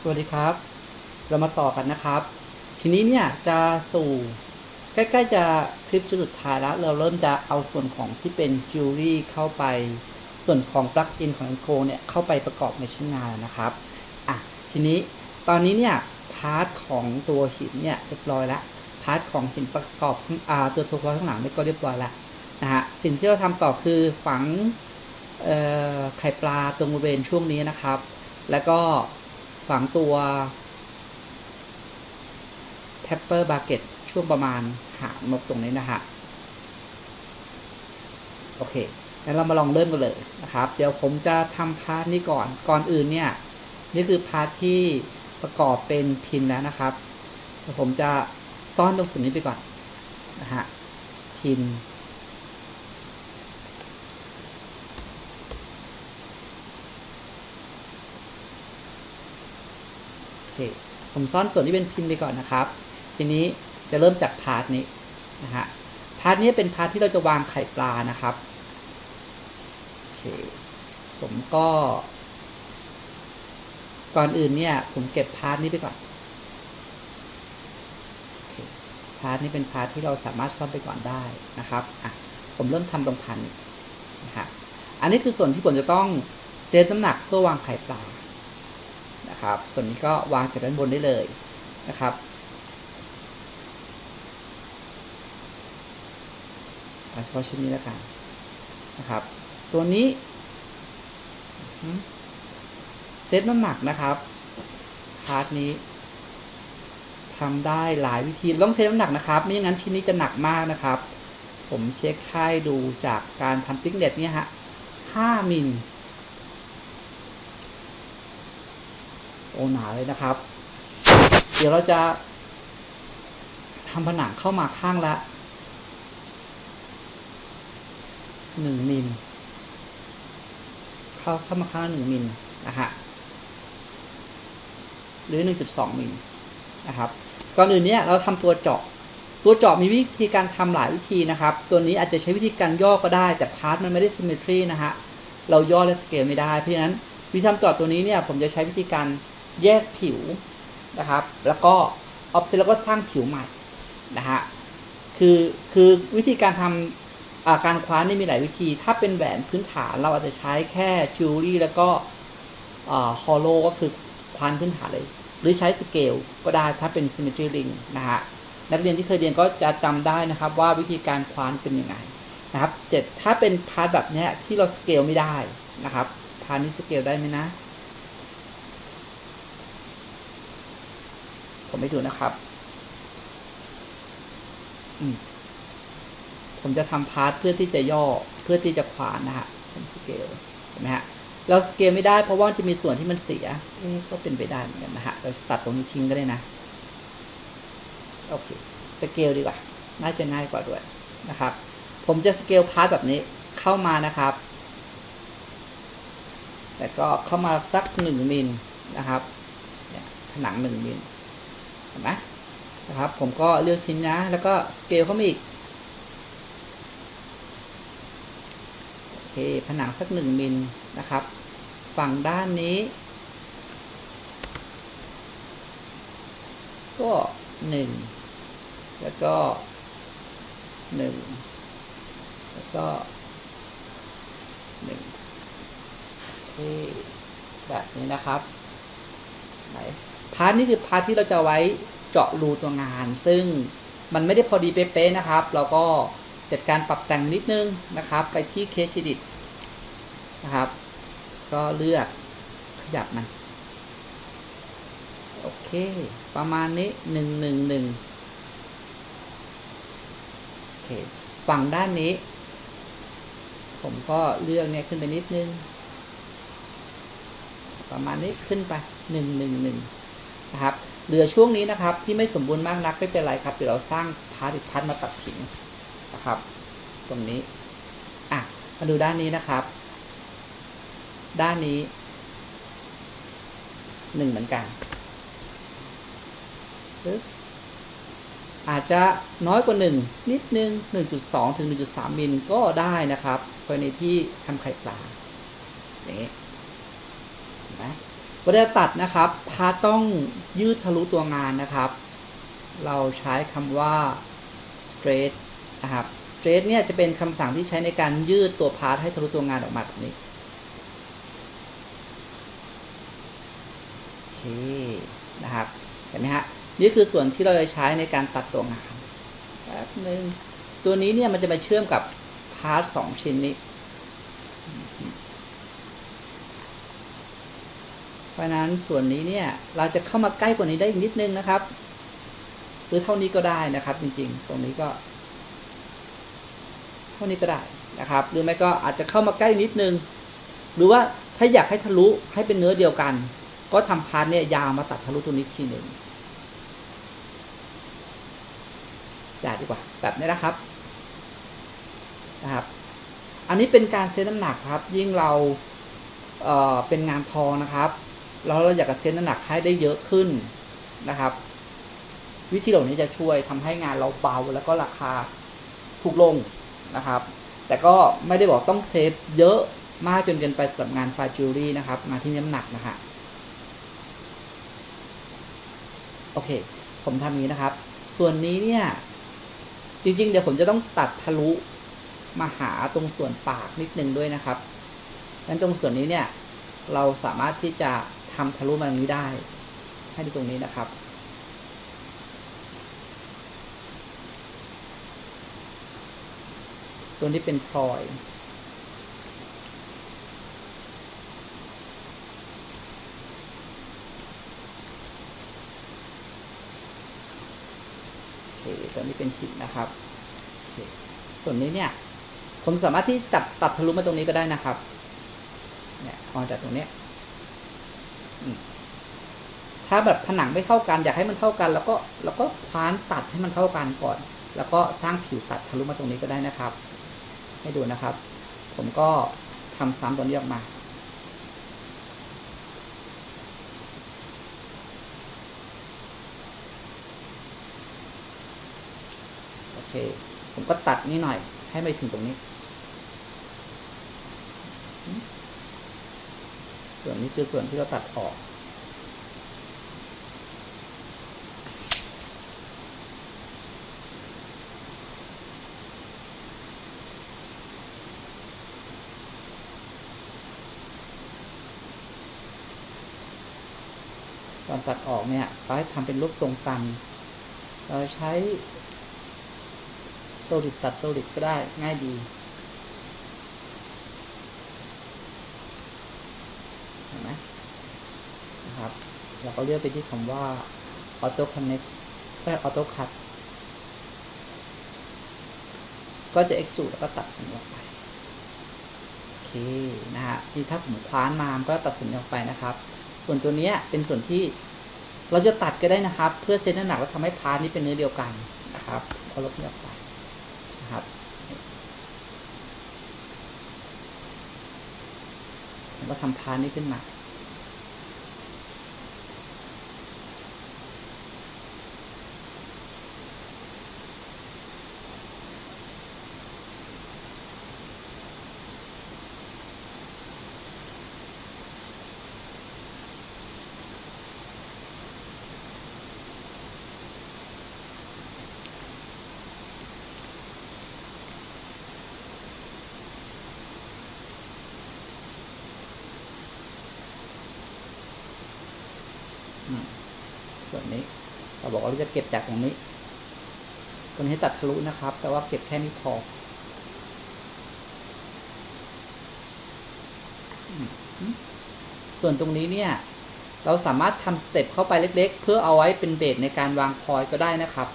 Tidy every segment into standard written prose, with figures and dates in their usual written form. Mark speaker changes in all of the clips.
Speaker 1: สวัสดีครับเรามาต่อกันนะครับทีนี้เนี่ยจะสู่ใกล้ๆจะคลิปจุดสุดท้ายแล้วเราเริ่มจะเอาส่วนของที่เป็นจิวเวลรี่เข้าไปส่วนของปลั๊กอินของ Enco เนี่ยเข้าไปประกอบในชิ้นงานนะครับทีนี้ตอนนี้เนี่ยพาร์ทของตัวหินเนี่ยเรียบร้อยแล้วพาร์ทของหินประกอบตัวโทรคอร์ข้างหลังก็เรียบร้อยแล้วนะฮะสิ่งที่เราทำต่อคือฝังไข่ปลาตรงบริเวณช่วงนี้นะครับแล้วก็ฝังตัวแทปเปอร์บาเก็ตช่วงประมาณหางนกตรงนี้นะฮะโอเคงั้นเรามาลองเริ่มกันเลยนะครับเดี๋ยวผมจะทำพาร์ทนี้ก่อนอื่นเนี่ยนี่คือพาร์ทที่ประกอบเป็นพินแล้วนะครับเดี๋ยวผมจะซ่อนตรงส่วนนี้ไปก่อนนะฮะพินโอเคผมซ่อนส่วนที่เป็นพินไปก่อนนะครับทีนี้จะเริ่มจากพาร์ทนี้นะฮะพาร์ทนี้เป็นพาร์ทที่เราจะวางไข่ปลานะครับโอเคผมก็ก่อนอื่นเนี่ยผมเก็บพาร์ทนี้ไปก่อนพาร์ทนี้เป็นพาร์ทที่เราสามารถซ่อนไปก่อนได้นะครับผมเริ่มทำตรงพันนะฮะอันนี้คือส่วนที่ผมจะต้องเซตน้ำหนักเพื่อวางไข่ปลานะครับส่วนนี้ก็วางจากด้านบนได้เลยนะครับเฉพาะชิ้นนี้แล้วกันนะครับตัวนี้เซตน้ำหนักนะครับพาร์ทนี้ทำได้หลายวิธีต้องเซตน้ำหนักนะครับไม่อย่างนั้นชิ้นนี้จะหนักมากนะครับผมเช็คค่ายดูจากการทำติ๊กเน็ตเนี่ยฮะ5 มิลโอ้หนาเลยนะครับเดี๋ยวเราจะทำผนังเข้ามาข้างละ1 มิลเข้ามาข้าง1 มิลนะฮะหรือ 1.2 มิลนะครับก่อนอื่นเนี่ยเราทำตัวเจาะมีวิธีการทำหลายวิธีนะครับตัวนี้อาจจะใช้วิธีการย่อก็ได้แต่พาร์ทมันไม่ได้ symmetry นะฮะเราย่อและสเกลไม่ได้เพราะฉะนั้นวิธีทำเจาะตัวนี้เนี่ยผมจะใช้วิธีการแยกผิวนะครับแล้วก็ออฟเซตแล้วก็สร้างผิวใหม่นะฮะคือวิธีการทำการคว้านนี่มีหลายวิธีถ้าเป็นแหวนพื้นฐานเราอาจจะใช้แค่จิวเวลรี่แล้วก็ฮอลโลก็คือคว้านพื้นฐานเลยหรือใช้สเกลก็ได้ถ้าเป็น symmetry ring นะฮะนักเรียนที่เคยเรียนก็จะจำได้นะครับว่าวิธีการคว้านเป็นยังไงนะครับถ้าเป็นพาร์ทแบบนี้ที่เราสเกลไม่ได้นะครับพาร์ทนี้สเกลได้ไหมนะผมไม่ดูนะครับผมจะทำพาร์ทเพื่อที่จะย่อเพื่อที่จะคว้านนะฮะผมสเกลเห็นไหมฮะเราสเกลไม่ได้เพราะว่าจะมีส่วนที่มันเสียก็เป็นไปได้เหมือนกันนะฮะเราจะตัดตรงนี้ทิ้งก็ได้นะโอเคสเกลดีกว่าน่าจะง่ายกว่าด้วยนะครับผมจะสเกลพาร์ทแบบนี้เข้ามานะครับแต่ก็เข้ามาสัก1 มิลนะครับเนี่ยผนัง1 มิลเห็นไหมนะครับผมก็เลือกชิ้นนะแล้วก็สเกลเข้ามาอีกโอเคผนังสัก1 มิลนะครับฝั่งด้านนี้ก็1แล้วก็1แล้วก็1โอเคแบบนี้นะครับไหนพาร์ทนี้คือพาร์ทที่เราจะไว้เจาะรูตัวงานซึ่งมันไม่ได้พอดีเป๊ะๆนะครับเราก็จัดการปรับแต่งนิดนึงนะครับไปที่ Case Edit นะครับก็เลือกขยับมันโอเคประมาณนี้111โอเคฝั่งด้านนี้ผมก็เลือกเนี่ยขึ้นไปนิดนึงประมาณนี้ขึ้นไป111นะครับเหลือช่วงนี้นะครับที่ไม่สมบูรณ์มากนักไม่เป็นไรครับเดี๋ยวเราสร้างพาร์ทอีกพาร์ทมาตัดทิ้งนะครับตรงนี้มาดูด้านนี้นะครับด้านนี้1เหมือนกันอาจจะน้อยกว่า1นิดนึง 1.2 ถึง 1.3 มิลก็ได้นะครับกรณีที่ทำไข่ปลาอย่างนี้เห็นไหม เวลาตัดนะครับพาร์ทต้องยืดทะลุตัวงานนะครับเราใช้คำว่า straight นะครับ straight เนี่ยจะเป็นคำสั่งที่ใช้ในการยืดตัวพาร์ทให้ทะลุตัวงานออกมาแบบนี้โอเคนะครับเห็นไหมฮะนี่คือส่วนที่เราจะใช้ในการตัดตัวงานแป๊บนึงตัวนี้เนี่ยมันจะมาเชื่อมกับพาร์ท2ชิ้นนี้เพราะนั้นส่วนนี้เนี่ยเราจะเข้ามาใกล้กว่านี้ได้อีกนิดนึงนะครับหรือเท่านี้ก็ได้นะครับจริงๆตรงนี้ก็เท่านี้ก็ได้นะครับหรือไม่ก็อาจจะเข้ามาใกล้นิดนึงหรือว่าถ้าอยากให้ทะลุให้เป็นเนื้อเดียวกันก็ทำพาร์ทเนี่ยยาวมาตัดทะลุตรงนี้ทีหนึ่งได้ดีกว่าแบบนี้นะครับอันนี้เป็นการเซตน้ำหนักครับยิ่งเราเป็นงานทองนะครับแล้วเราอยากจะเซตน้ำหนักให้ได้เยอะขึ้นนะครับวิธีเหล่านี้จะช่วยทำให้งานเราเบาแล้วก็ราคาถูกลงนะครับแต่ก็ไม่ได้บอกต้องเซฟเยอะมากจนเกินไปสำหรับงานไฟจิวเวลรี่นะครับงานที่น้ำหนักนะฮะโอเคผมทำนี้นะครับส่วนนี้เนี่ยจริงๆเดี๋ยวผมจะต้องตัดทะลุมาหาตรงส่วนปากนิดนึงด้วยนะครับงั้นตรงส่วนนี้เนี่ยเราสามารถที่จะทำทะลุมาตรงนี้ได้ให้ดูตรงนี้นะครับตัวนี้เป็นพลอยโอเคตัวนี้เป็นหินนะครับโอเคส่วนนี้เนี่ยผมสามารถที่ตัดทะลุมาตรงนี้ก็ได้นะครับเนี่ยพอจากตรงนี้ถ้าแบบผนังไม่เท่ากันอยากให้มันเท่ากันแล้วก็คว้านตัดให้มันเท่ากันก่อนแล้วก็สร้างผิวตัดทะลุมาตรงนี้ก็ได้นะครับให้ดูนะครับผมก็ทำซ้ำตัวนี้ออกมาโอเคผมก็ตัดนิดหน่อยให้ไปถึงตรงนี้ส่วนนี้คือส่วนที่เราตัดออกตอนตัดออกเนี่ยเราให้ทำเป็นรูปทรงตันเราใช้โซลิดตัดโซลิดก็ได้ง่ายดีเห็นไหมนะครับเราก็เลือกไปที่คำว่า Auto Connect และ Auto Cut ก็จะ extrude แล้วก็ตัดส่วนนี้ออกไปโอเคนะฮะนี่ถ้าผมคว้านมาก็ตัดส่วนนี้ออกไปนะครับส่วนตัวนี้เป็นส่วนที่เราจะตัดก็ได้นะครับเพื่อเซตน้ำหนักแล้วทำให้พาร์ทนี้เป็นเนื้อเดียวกันนะครับเอาลบนี้ออกไปนะครับผมก็ทำพาร์ทนี้ขึ้นมาส่วนนี้เราบอกว่าเราจะเก็บจากตรงนี้ตรงนี้ให้ตัดทะลุนะครับแต่ว่าเก็บแค่นี้พอส่วนตรงนี้เนี่ยเราสามารถทำสเต็ปเข้าไปเล็กๆเพื่อเอาไว้เป็นเบสในการวางพอยต์ก็ได้นะครับ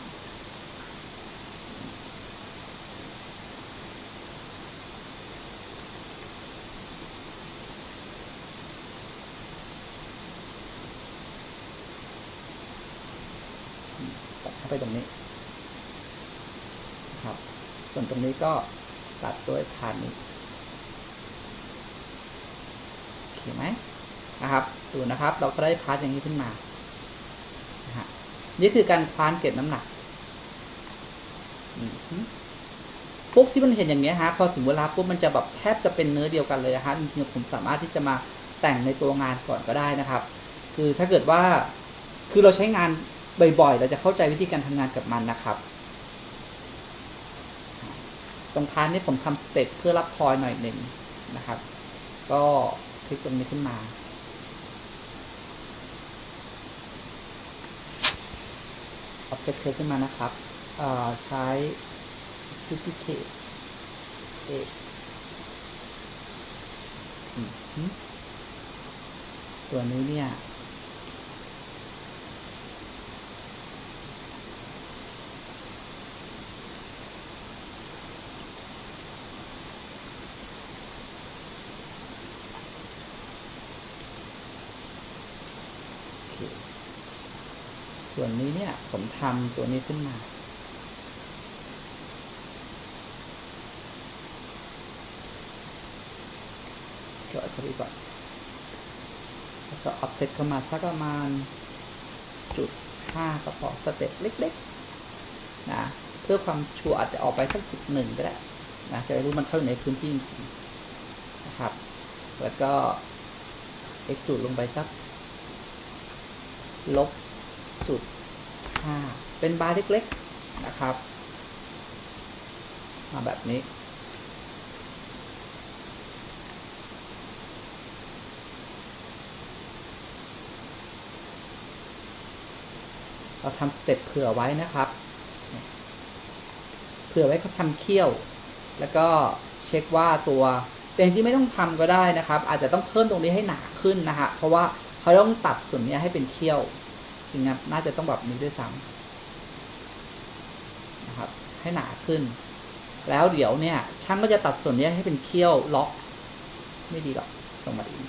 Speaker 1: ตัดเข้าไปตรงนี้ครับส่วนตรงนี้ก็ตัดด้วยพานนี้โอเคไหมนะครับดูนะครับเราก็ได้พาร์ทอย่างนี้ขึ้นมานะฮะนี่คือการคว้านเก็บน้ำหนักพวกที่มันเห็นอย่างเงี้ยฮะพอถึงเวลาปุ๊บมันจะแบบแทบจะเป็นเนื้อเดียวกันเลยฮะจริงๆผมสามารถที่จะมาแต่งในตัวงานก่อนก็ได้นะครับ คือถ้าเกิดว่าคือเราใช้งานบ่อยๆเราจะเข้าใจวิธีการทำงานกับมันนะครับตรงท้ายนี้ผมทำสเต็ปเพื่อรับทอยหน่อยหนึ่งนะครับ ก็คลิกตรงนี้ขึ้นมาoffset curve ขึ้นมานะครับใช้ duplicate ตัวนี้เนี่ยส่วนนี้เนี่ยผมทำตัวนี้ขึ้นมาก็เข้าไปก่อนแล้วก็ offset เข้ามาสักประมาณ0.5ก็พอสเต็ปเล็กๆนะเพื่อความชัวร์อาจจะออกไปสัก1ก็ได้นะจะได้รู้มันเข้าในพื้นที่จริงๆนะครับแล้วก็ extrude ลงไปสัก-0.5เป็นบาร์เล็กๆนะครับมาแบบนี้เราทำสเต็ปเผื่อไว้นะครับเผื่อไว้เขาทำเคี่ยวแล้วก็เช็คว่าตัวแต่จริงๆไม่ต้องทำก็ได้นะครับอาจจะต้องเพิ่มตรงนี้ให้หนาขึ้นนะฮะเพราะว่าเขาต้องตัดส่วนนี้ให้เป็นเคี่ยวจริงๆน่าจะต้องแบบนี้ด้วยซ้ำนะครับให้หนาขึ้นแล้วเดี๋ยวเนี่ยช่างก็จะตัดส่วนนี้ให้เป็นเคี่ยวล็อกไม่ดีหรอกลงมาอีก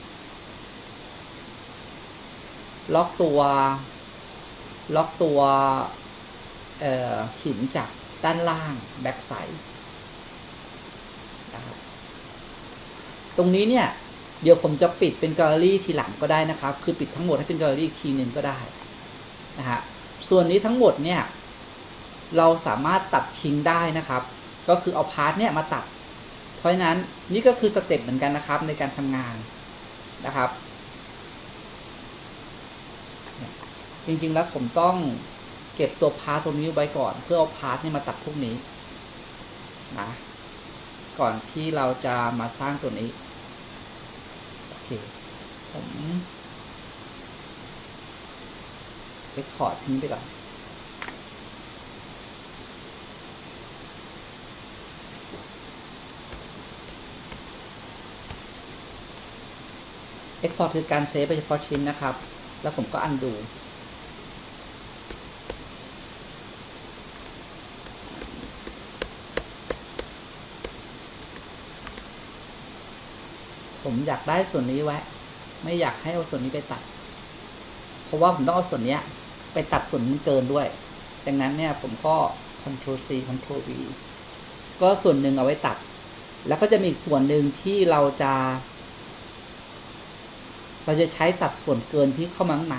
Speaker 1: ล็อกตัวหินจากด้านล่างแบ็กไซด์นะครับตรงนี้เนี่ยเดี๋ยวผมจะปิดเป็นแกลเลอรี่ทีหลังก็ได้นะครับคือปิดทั้งหมดให้เป็นแกลเลอรี่อีกทีหนึ่งก็ได้นะฮะส่วนนี้ทั้งหมดเนี่ยเราสามารถตัดทิ้งได้นะครับก็คือเอาพาร์ทเนี่ยมาตัดเพราะฉะนั้นนี่ก็คือสเต็ปเหมือนกันนะครับในการทำงานนะครับจริงๆแล้วผมต้องเก็บตัวพาร์ทตรงนี้ไว้ก่อนเพื่อเอาพาร์ทนี่มาตัดพวกนี้นะก่อนที่เราจะมาสร้างตัวนี้โอเคผม export นี้ไปก่อนexport คือการเซฟไปเฉพาะชิ้นนะครับแล้วผมก็ undoผมอยากได้ส่วนนี้ไว้ไม่อยากให้เอาส่วนนี้ไปตัดเพราะว่าผมต้องเอาส่วนนี้ไปตัดส่วนมันเกินด้วยดังนั้นเนี่ยผมก็ Ctrl C Ctrl V ก็ส่วนหนึ่งเอาไว้ตัดแล้วก็จะมีอีกส่วนหนึ่งที่เราจะใช้ตัดส่วนเกินที่เข้ามาข้างใน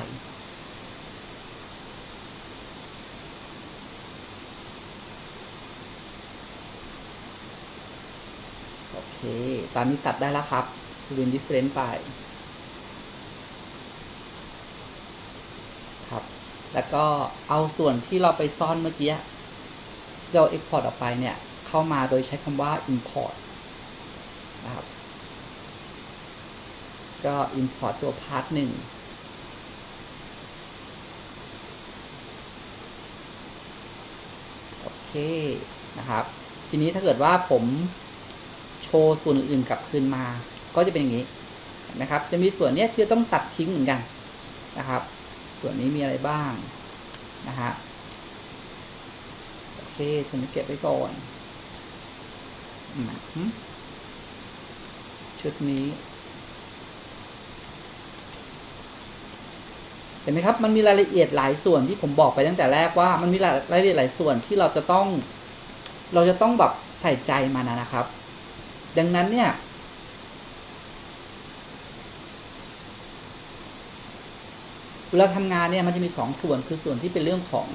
Speaker 1: โอเคตอนนี้ตัดได้แล้วครับWin Difference ไปครับแล้วก็เอาส่วนที่เราไปซ่อนเมื่อกี้ที่เรา Export ออกไปเนี่ยเข้ามาโดยใช้คำว่า Import นะครับก็ Import ตัว Part 1โอเคนะครับทีนี้ถ้าเกิดว่าผมโชว์ส่วนอื่นๆกลับคืนมาก็จะเป็นอย่างนี้นะครับจะมีส่วนนี้ที่ต้องตัดทิ้งเหมือนกันนะครับส่วนนี้มีอะไรบ้างนะฮะโอเคส่วนนี้เก็บไว้ก่อนชุดนี้เห็นไหมครับมันมีรายละเอียดหลายส่วนที่ผมบอกไปตั้งแต่แรกว่ามันมีรายละเอียดหลายส่วนที่เราจะต้องแบบใส่ใจมันนะครับดังนั้นเนี่ยเวลาทำงานเนี่ยมันจะมี2ส่วนคือส่วนที่เป็นเรื่องของ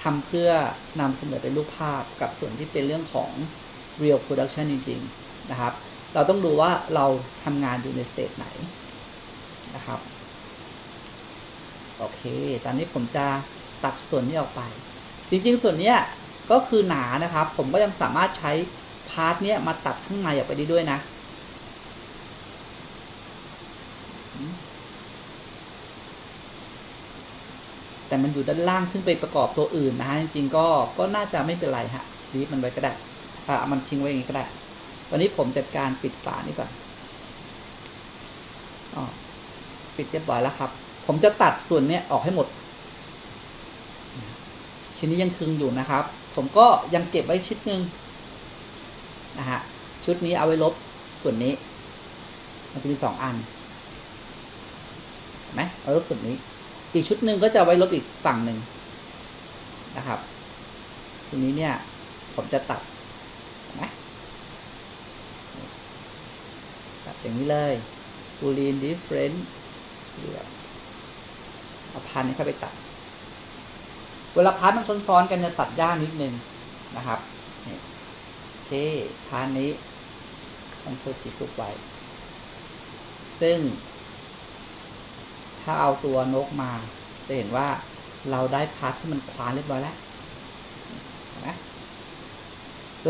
Speaker 1: ทำเพื่อนำเสนอเป็นรูปภาพกับส่วนที่เป็นเรื่องของ real production จริงๆนะครับเราต้องดูว่าเราทำงานอยู่ในสเตจไหนนะครับ โอเคตอนนี้ผมจะตัดส่วนนี้ออกไปจริงๆส่วนนี้ก็คือหนานะครับผมก็ยังสามารถใช้พาร์ทนี้มาตัดข้างในออกไปได้ด้วยนะแต่มันอยู่ด้านล่างซึ่งไปประกอบตัวอื่นนะฮะจริงๆก็น่าจะไม่เป็นไรฮะรีบมันไว้ก็ได้มันทิ้งไว้อย่างนี้ก็ได้ตอนนี้ผมจัดการปิดฝานี่ก่อนปิดเรียบร้อยแล้วครับผมจะตัดส่วนนี้ออกให้หมดชิ้นนี้ยังคึงอยู่นะครับผมก็ยังเก็บไว้ชุดหนึ่งนะฮะชุดนี้เอาไว้ลบส่วนนี้มันจะมี2 อันเห็นไหมเอาลบส่วนนี้อีกชุดหนึ่งก็จะไว้ลบอีกฝั่งหนึ่งนะครับทีนี้เนี่ยผมจะตัดเห็นไหมตัดอย่างนี้เลยบูลีนดิฟเฟรนซ์เอาพันนี้เข้าไปตัดเวลาพาร์ทมันซ้อนๆกันจะตัดยากนิดนึงนะครับโอเคพาร์ทนี้ต้องช่วยจิกลูกไว้ซึ่งถ้าเอาตัวนกมาจะเห็นว่าเราได้พาร์ทที่มันคว้านเรียบร้อยแล้วนะ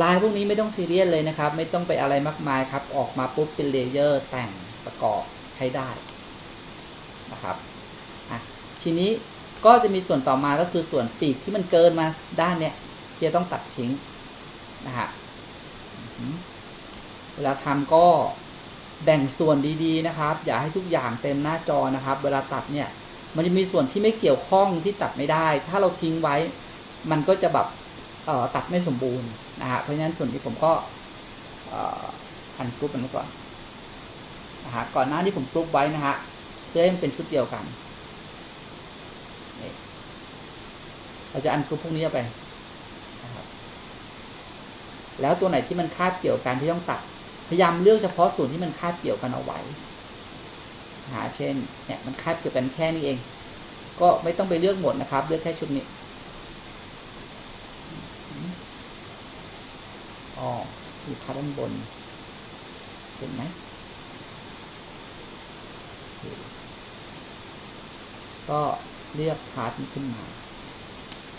Speaker 1: ลายพวกนี้ไม่ต้องซีเรียสเลยนะครับไม่ต้องไปอะไรมากมายครับออกมาปุ๊บเป็นเลเยอร์แต่งประกอบใช้ได้นะครับทีนี้ก็จะมีส่วนต่อมาก็คือส่วนปีกที่มันเกินมาด้านเนี้ยที่จะต้องตัดทิ้งนะฮะเวลาทำก็แบ่งส่วนดีๆนะครับอย่าให้ทุกอย่างเต็มหน้าจอนะครับเวลาตัดเนี่ยมันจะมีส่วนที่ไม่เกี่ยวข้องที่ตัดไม่ได้ถ้าเราทิ้งไว้มันก็จะแบบตัดไม่สมบูรณ์นะฮะเพราะฉะนั้นส่วนที่ผมก็อันกรุ๊ปมันก่อนนะฮะก่อนหน้าที่ผมกรุ๊ปไว้นะฮะเพื่อให้มันเป็นชุดเดียวกันเราจะอันกรุ๊ปพวกนี้ไปนะครับแล้วตัวไหนที่มันคาบเกี่ยวกันที่ต้องตัดพยายามเลือกเฉพาะส่วนที่มันคาบเกี่ยวกันเอาไว้เช่นเนี่ยมันคาบเกี่ยวกันแค่นี้เองก็ไม่ต้องไปเลือกหมดนะครับเลือกแค่ชุดนี้มีพาร์ทด้านบนเห็นไหมก็เลือกพาร์ทนี้ขึ้นมา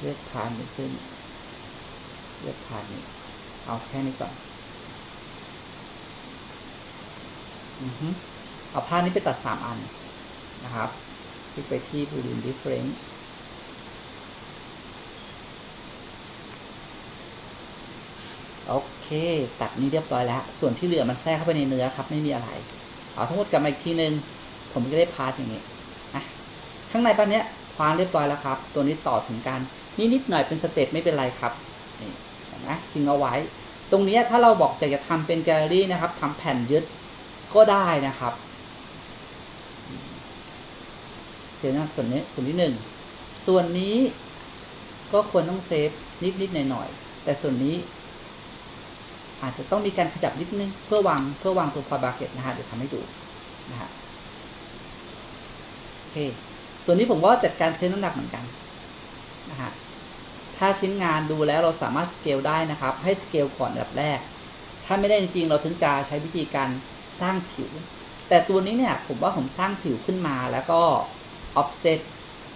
Speaker 1: เลือกพาร์ทนี้ขึ้นเลือกพาร์ทนี้เอาแค่นี้ก่อนเอาพาร์ทนี้ไปตัด3 อันนะครับคลิกไปที่ Boolean Difference โอเคตัดนี้เรียบร้อยแล้วส่วนที่เหลือมันแทรกเข้าไปในเนื้อครับไม่มีอะไรเอาทั้งหมดกลับมาอีกทีนึงผมก็ได้พาร์ทอย่างนี้ข้างในบ้านนี้พาร์ทเรียบร้อยแล้วครับตัวนี้ต่อถึงกันนิดหน่อยเป็นสเต็ปไม่เป็นไรครับนี่เห็นไหมทิ้งเอาไว้ตรงนี้ถ้าเราบอกจะทำเป็นแกลเลอรี่นะครับทำแผ่นยึดก็ได้นะครับเสียนะส่วนนี้ส่วนที่1ส่วนนี้ก็ควรต้องเซฟนิดหน่อยแต่ส่วนนี้อาจจะต้องมีการขยับนิดนึงเพื่อวางตัวพอยบาร์เก็ตนะฮะเดี๋ยวทำให้ดูนะฮะโอเคส่วนนี้ผมว่าจัดการเซตน้ำหนักเหมือนกันนะฮะถ้าชิ้นงานดูแล้วเราสามารถสเกลได้นะครับให้สเกลก่อนอันดับแรกถ้าไม่ได้จริงๆเราถึงจะใช้วิธีการสร้างผิวแต่ตัวนี้เนี่ยผมว่าผมสร้างผิวขึ้นมาแล้วก็ offset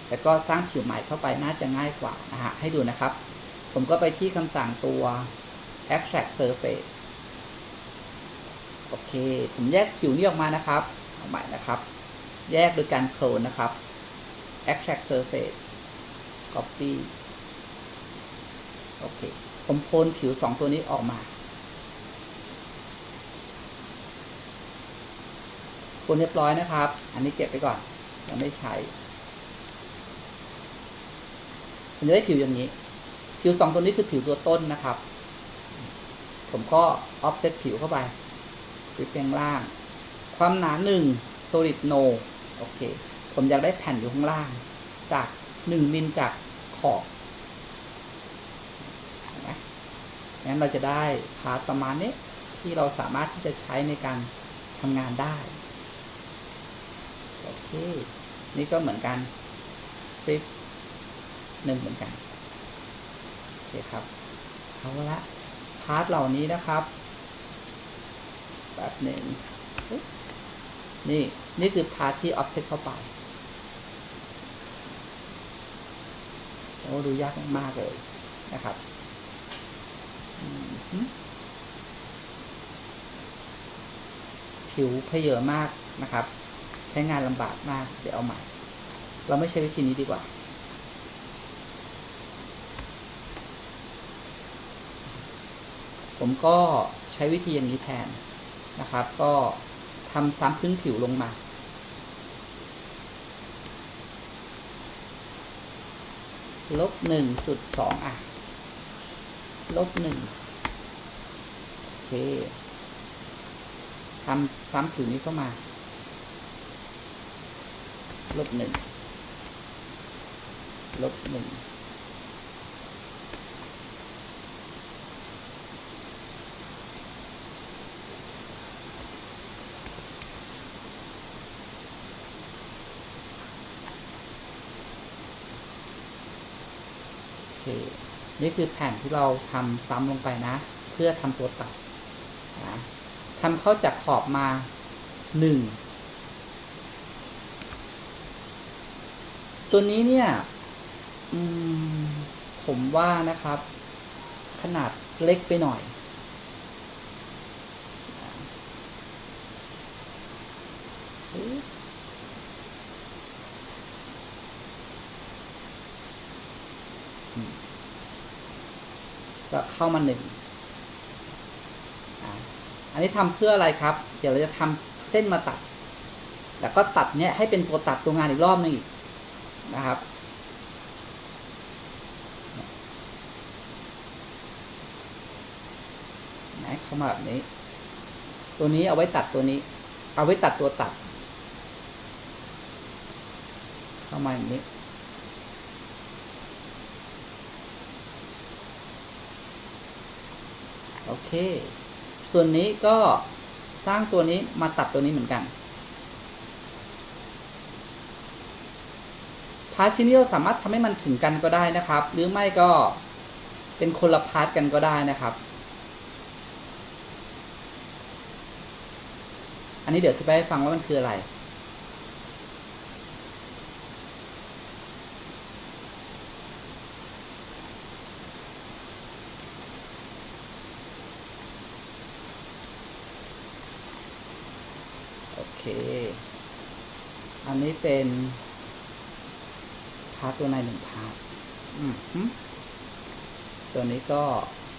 Speaker 1: แล้วก็สร้างผิวใหม่เข้าไปน่าจะง่ายกว่านะฮะให้ดูนะครับผมก็ไปที่คำสั่งตัว extract surface โอเคผมแยกผิวนี้ออกมานะครับเอาใหม่นะครับแยกโดยการโคลนนะครับ extract surface copy โอเคผมโคลนผิว2ตัวนี้ออกมาโคลนเรียบร้อยนะครับอันนี้เก็บไปก่อนยังไม่ใช้ผมจะได้ผิวอย่างนี้ผิว2ตัวนี้คือผิวตัวต้นนะครับผมก็ offset ผิวเข้าไปคลิกไปข้างล่างความหนา1 solid no โอเคผมอยากได้แผ่นอยู่ข้างล่างจาก1 มิลจากขอบเห็นไหมงั้นเราจะได้พาร์ทประมาณนี้ที่เราสามารถที่จะใช้ในการทำงานได้โอเคนี่ก็เหมือนกันฟลิป1เหมือนกันโอเคครับเอาละพาร์ทเหล่านี้นะครับแบบ1นี่คือพาร์ทที่ offset เข้าไป โอ้ดูยากมากเลยนะครับผิวเพเยอะมากนะครับ ใช้งานลำบากมากเดี๋ยวเอาใหม่เราไม่ใช้วิธีนี้ดีกว่าผมก็ใช้วิธีอย่างนี้แทนนะครับก็ทำซ้ำพื้นผิวลงมา-1.2อ่ะ-1โอเคทำซ้ำผิวนี้เข้ามา-1-1นี่คือแผ่นที่เราทำซ้ำลงไปนะเพื่อทำตัวตัดนะทำเข้าจากขอบมา1ตัวนี้เนี่ยผมว่านะครับขนาดเล็กไปหน่อยก็เข้ามา1อันนี้ทำเพื่ออะไรครับเดี๋ยวเราจะทำเส้นมาตัดแล้วก็ตัดเนี้ยให้เป็นตัวตัดตัวงานอีกรอบนึงอีกนะครับนะเข้ามาแบบนี้ตัวนี้เอาไว้ตัดตัวนี้เอาไว้ตัดตัวตัดเข้ามาอย่างนี้โอเคส่วนนี้ก็สร้างตัวนี้มาตัดตัวนี้เหมือนกันพาร์ทชิ้นนี้เราสามารถทำให้มันถึงกันก็ได้นะครับหรือไม่ก็เป็นคนละพาร์ทกันก็ได้นะครับอันนี้เดี๋ยวอธิบายให้ฟังว่ามันคืออะไรโอเคอันนี้เป็นพาร์ทตัวใน1พาร์ทตัวนี้ก็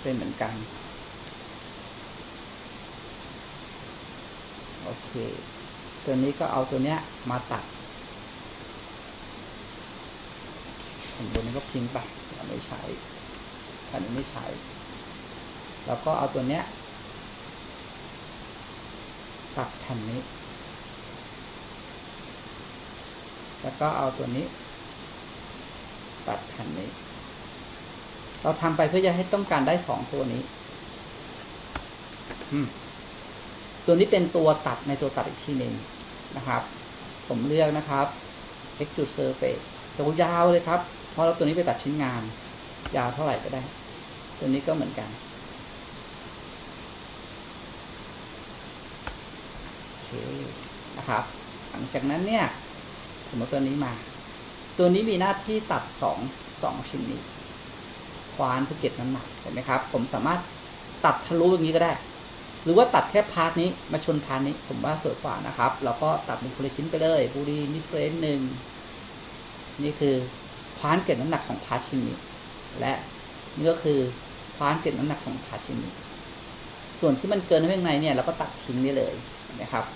Speaker 1: เป็นเหมือนกันโอเคตัวนี้ก็เอาตัวเนี้ยมาตัดผมตัวนี้ลบทิ้งไปเราไม่ใช้อันนี้ไม่ใช้แล้วก็เอาตัวเนี้ยตัดแผ่นนี้แล้วก็เอาตัวนี้ตัดแผ่นนี้เราทำไปเพื่อจะให้ต้องการได้2ตัวนี้ตัวนี้เป็นตัวตัดในตัวตัดอีกทีหนึ่งนะครับผมเลือกนะครับ extrude surface ตัวยาวเลยครับเพราะเราตัวนี้ไปตัดชิ้นงานยาวเท่าไหร่ก็ได้ตัวนี้ก็เหมือนกันโอเคนะครับหลังจากนั้นเนี่ยผมเอาตัวนี้มาตัวนี้มีหน้าที่ตัด2ชิ้นนี้ควานเพื่อเก็บน้ำหนักเห็นไหมครับผมสามารถตัดทะลุอย่างนี้ก็ได้หรือว่าตัดแค่พาร์ทนี้มาชนพาร์ทนี้ผมว่าสวยกว่านะครับแล้วก็ตัดเป็นคนละชิ้นไปเลยบูดีนิเฟรนหนึ่งนี่คือควานเก็บน้ำหนักของพาร์ทชิ้นนี้และนี่ก็คือควานเก็บน้ำหนักของพาร์ทชิ้นนี้ส่วนที่มันเกินข้างในเนี่ยเราก็ตัดทิ้งได้เลยนะครับ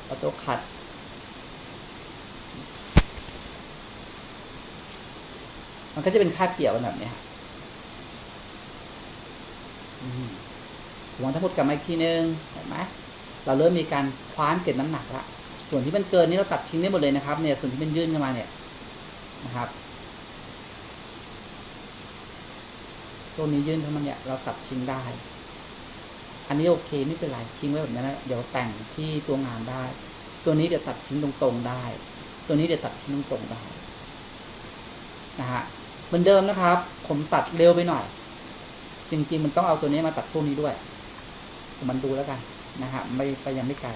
Speaker 1: ออโต้คัทมันก็จะเป็นคาบเกี่ยวกันแบบนี้วางทั้งหมดกลับมาอีกทีนึงเห็นไหมเราเริ่มมีการคว้านเก็บน้ำหนักละส่วนที่มันเกินนี้เราตัดทิ้งได้หมดเลยนะครับเนี่ยส่วนที่มันยื่นขึ้นมาเนี่ยนะครับตัวนี้ยื่นเข้ามาเนี่ยเราตัดทิ้งได้อันนี้โอเคไม่เป็นไรทิ้งไว้แบบนั้นนะเดี๋ยวแต่งที่ตัวงานได้ตัวนี้เดี๋ยวตัดทิ้งตรงๆได้ตัวนี้เดี๋ยวตัดทิ้งตรงๆได้นะฮะเหมือนเดิมนะครับผมตัดเร็วไปหน่อยจริงๆมันต้องเอาตัวนี้มาตัดพวกนี้ด้วย มันดูแล้วกันนะฮะไม่ไปยังไม่ไกล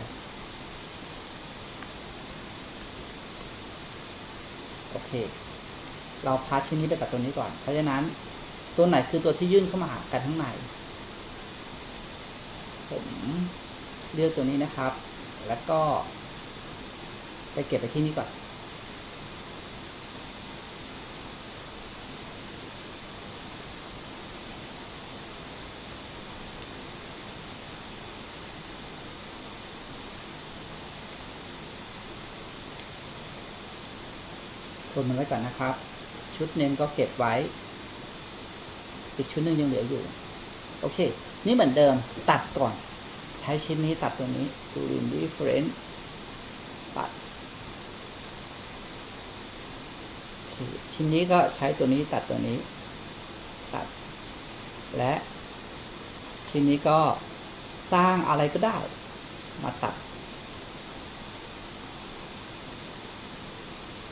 Speaker 1: โอเคเราพาชิ้นนี้ไปตัดตัวนี้ก่อนเพราะฉะนั้นตัวไหนคือตัวที่ยื่นเข้ามาหากันข้างในผมเลือกตัวนี้นะครับแล้วก็ไปเก็บไปที่นี่ก่อนทนมันไว้ก่อนนะครับชุดเนมก็เก็บไว้อีกชุดหนึ่งยังเหลืออยู่โอเคนี่เหมือนเดิมตัดก่อนใช้ชิ้นนี้ตัดตัวนี้ดู different ตัดชิ้นนี้ก็ใช้ตัวนี้ตัดตัวนี้ตัดและชิ้นนี้ก็สร้างอะไรก็ได้มาตัด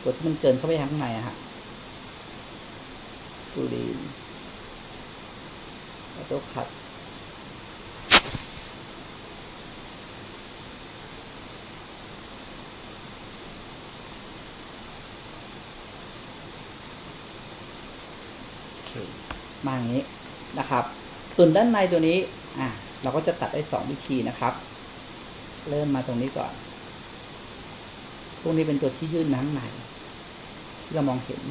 Speaker 1: ตัวที่มันเกินเข้าไปข้างในอะฮะดูดีแล้วตัวขัดมาอย่างนี้นะครับส่วนด้านในตัวนี้เราก็จะตัดได้2วิธีนะครับเริ่มมาตรงนี้ก่อนพวกนี้เป็นตัวที่ยื่นมาข้างในที่เรามองเห็น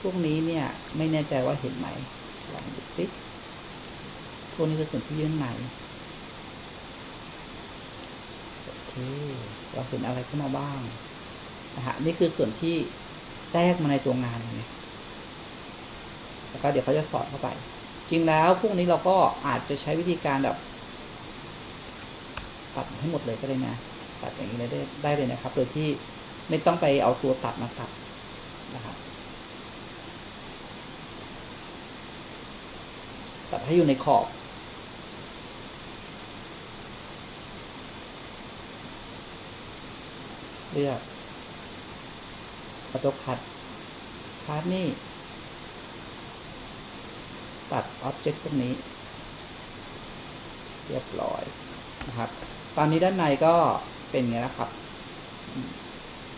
Speaker 1: พวกนี้เนี่ยไม่แน่ใจว่าเห็นไหมลองดูสิพวกนี้คือส่วนที่ยื่นในโอเคเราเห็นอะไรเข้ามาบ้างนะฮะนี่คือส่วนที่แทรกมาในตัวงานไงแล้วก็เดี๋ยวเขาจะสอดเข้าไปจริงแล้วพวกนี้เราก็อาจจะใช้วิธีการแบบตัดให้หมดเลยก็ได้นะตัดอย่างนี้ได้เลยนะครับโดยที่ไม่ต้องไปเอาตัวตัดมาตัดนะครับตัดให้อยู่ในขอบเลือกออโต้คัทพาร์ทนี่ตัดอ็อบเจกต์พวกนี้เรียบร้อยนะครับตอนนี้ด้านในก็เป็นอย่างนี้นะครับ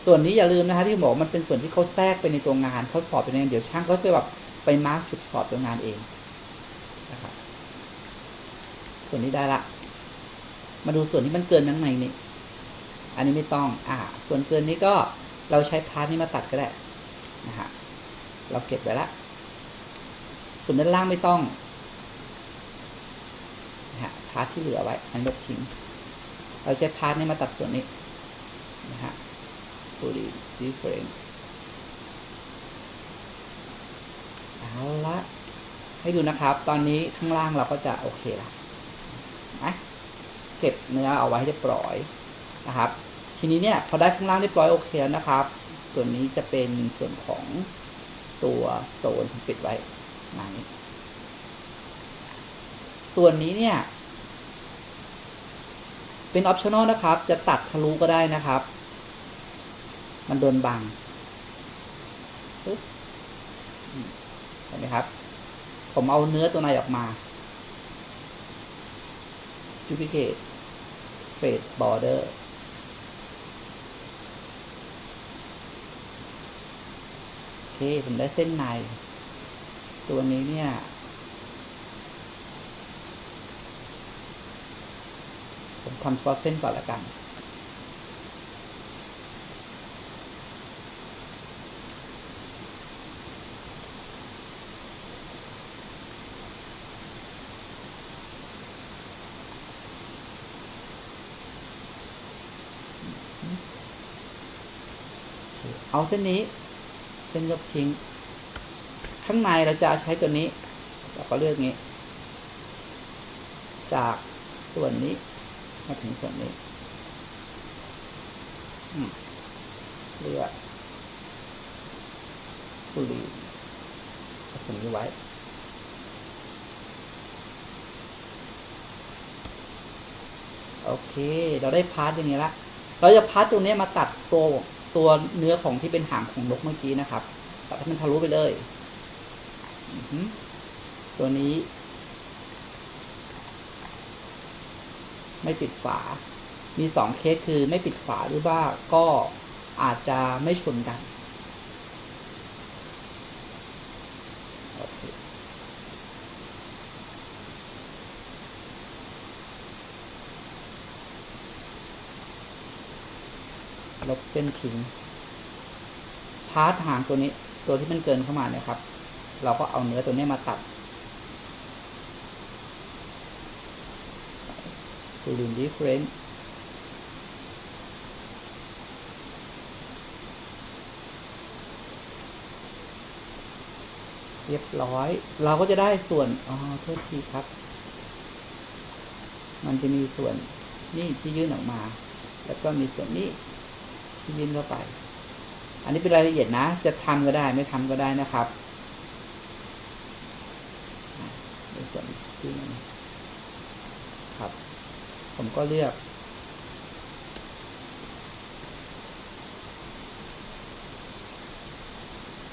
Speaker 1: ส่วนนี้อย่าลืมนะครับที่บอกมันเป็นส่วนที่เขาแทรกไปในตัวงานเขาสอดไปในเดี๋ยวช่างก็จะแบบไปมาร์กจุดสอดตัวงานเองนะครับส่วนนี้ได้ละมาดูส่วนที่มันเกินข้างในนี่อันนี้ไม่ต้องส่วนเกินนี้ก็เราใช้พาร์ทนี้มาตัดก็ได้นะฮะเราเก็บไว้ละส่วนด้านล่างไม่ต้องนะฮะพาร์ทที่เหลือไว้อันลบทิ้งเราใช้พาร์ทนี้มาตัดส่วนนี้นะฮะตัวดี different เอาละให้ดูนะครับตอนนี้ข้างล่างเราก็จะโอเคละนะเก็บเนื้อเอาไว้ให้เรียบร้อยนะครับทีนี้เนี่ยพอได้ข้างล่างเรียบร้อยโอเคแล้วนะครับตัวนี้จะเป็นส่วนของตัว stone ที่ปิดไว้มานี้ส่วนนี้เนี่ยเป็น optional นะครับจะตัดทะลุก็ได้นะครับมันโดนบังเห็นไหมครับผมเอาเนื้อตัวในออกมา duplicate fade border โอเคผมได้เส้นในตัวนี้เนี่ยผมทำเฉพาะเส้นก่อนละกันเอาเส้นนี้เส้นยกทิ้งข้างในเราจะใช้ตัวนี้เราก็เลือกงี้จากส่วนนี้มาถึงส่วนนี้เลือกปุรีเอาส่วนนี้ไว้โอเคเราได้พาร์ทอย่างนี้ละเราจะพาร์ทตรงนี้มาตัดตัวเนื้อของที่เป็นหางของนกเมื่อกี้นะครับตัดให้มันทะลุไปเลยตัวนี้ ไม่ปิดฝา มี2เคสคือไม่ปิดฝาหรือว่าก็อาจจะไม่ชนกันโอเคลบเส้นทิ้งพาร์ทหางตัวนี้ตัวที่มันเกินเข้ามาเนี่ยครับเราก็เอาเนื้อตัวนี้มาตัดBoolean difference เรียบร้อยเราก็จะได้ส่วนโทษทีครับมันจะมีส่วนนี่ที่ยื่นออกมาแล้วก็มีส่วนนี้ที่ยื่นเข้าไปอันนี้เป็นรายละเอียดนะจะทำก็ได้ไม่ทำก็ได้นะครับในส่วนที่นี้ครับผมก็เลือก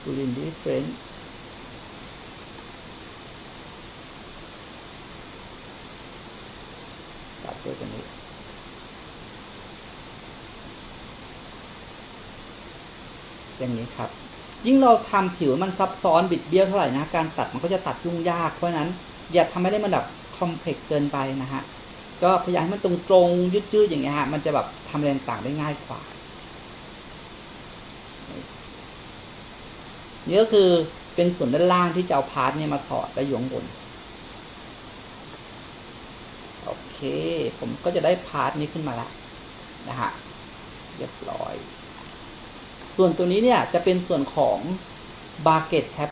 Speaker 1: Boolean difference ตัดตัวนี้อย่างนี้ครับยิ่งเราทำผิวมันซับซ้อนบิดเบี้ยวเท่าไหร่นะการตัดมันก็จะตัดยุ่งยากเพราะนั้นอย่าทำให้ได้มันแบบคอมเพล็กซ์เกินไปนะฮะก็พยายามให้มันตรงๆยืดๆอย่างเงี้ยฮะมันจะแบบทำอะไรต่างๆได้ง่ายกว่านี่ก็คือเป็นส่วนด้านล่างที่จะเอาพาร์ทเนี่ยมาสอดและอยู่ข้างบนโอเคผมก็จะได้พาร์ทนี้ขึ้นมาแล้วนะฮะเรียบร้อยส่วนตัวนี้เนี่ยจะเป็นส่วนของ Bucket Tab